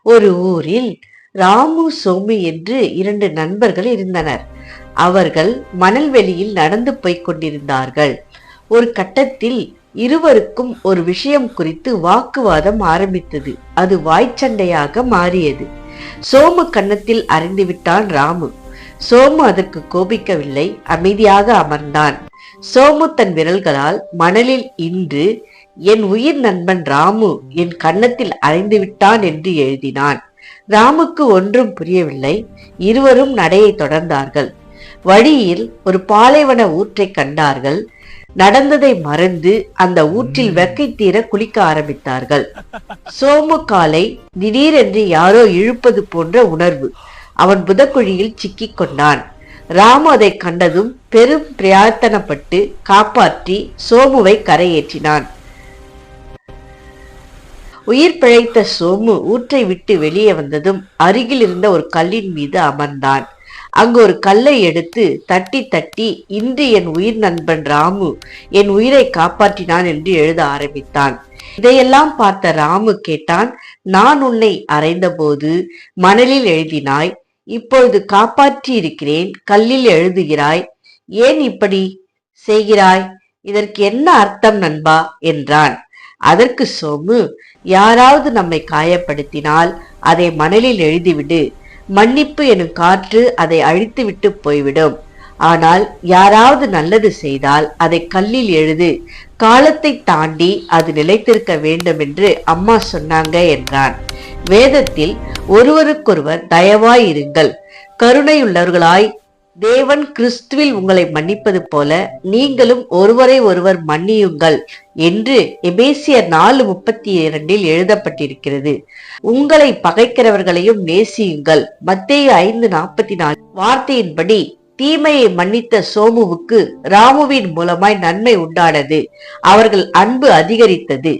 ஒரு ஊரில் ராமு சோமு என்று இரண்டு நண்பர்கள் இருந்தனர். அவர்கள் மணல்வெளியில் நடந்து போய்க் கொண்டிருந்தார்கள். ஒரு கட்டத்தில் இருவருக்கும் ஒரு விஷயம் குறித்து வாக்குவாதம் ஆரம்பித்தது. அது வாய்ச்சண்டையாக மாறியது. சோமு கன்னத்தில் அறிந்துவிட்டான் ராமு. சோமு அதற்கு கோபிக்கவில்லை, அமைதியாக அமர்ந்தான். சோமு தன் விரல்களால் மணலில் இன்று என் உயிர் நண்பன் ராமு என் கன்னத்தில் அறைந்து விட்டான் என்று எழுதினான். ராமுக்கு ஒன்றும் புரியவில்லை. இருவரும் நடையை தொடர்ந்தார்கள். வழியில் ஒரு பாலைவன ஊற்றை கண்டார்கள். நடந்ததை மறந்து அந்த ஊற்றில் வெக்கை தீர குளிக்க ஆரம்பித்தார்கள். சோமு காலை திடீரென்று யாரோ இழுப்பது போன்ற உணர்வு. அவன் புதக்குழியில் சிக்கிக் கொண்டான். ராமு அதை கண்டதும் பெரும் பிரயத்தனப்பட்டு காப்பாற்றி சோமுவை கரையேற்றினான். உயிர் பிழைத்த சோமு ஊற்றை விட்டு வெளியே வந்ததும் அருகில் இருந்த ஒரு கல்லின் மீது அமர்ந்தான். அங்கு ஒரு கல்லை எடுத்து தட்டி தட்டி இன்று என் உயிர் நண்பன் ராமு என் உயிரை காப்பாற்றினான் என்று எழுத ஆரம்பித்தான். இதையெல்லாம் பார்த்த ராமு கேட்டான், நான் உன்னை அறைந்த போது மணலில் எழுதினாய், இப்பொழுது காப்பாற்றி இருக்கிறேன், கல்லில் எழுதுகிறாய், ஏன் இப்படி செய்கிறாய்? இதற்கு என்ன அர்த்தம் நண்பா என்றான். அதற்கு சோமு, யாராவது நம்மை காயப்படுத்தினால் அதை மணலில் எழுதிவிடு. மன்னிப்பு எனும் காற்று அதை அழித்து விட்டு போய்விடும். ஆனால் யாராவது நல்லது செய்தால் அதை கல்லில் எழுது. காலத்தை தாண்டி அது நிலைத்திருக்க வேண்டும் என்று அம்மா சொன்னாங்க என்றான். வேதத்தில் ஒருவருக்கொருவர் தயவாய் இருங்கள், கருணையுள்ளவர்களாய் தேவன் கிறிஸ்துவில் உங்களை மன்னிப்பது போல நீங்களும் ஒருவரை ஒருவர் மன்னியுங்கள் என்று எபேசியர் 4:32 எழுதப்பட்டிருக்கிறது. உங்களை பகைக்கிறவர்களையும் நேசியுங்கள். மத்தேயு 5:44 வார்த்தையின்படி தீமையை மன்னித்த சோமுவுக்கு ராமுவின் மூலமாய் நன்மை உண்டானது. அவர்கள் அன்பு அதிகரித்தது.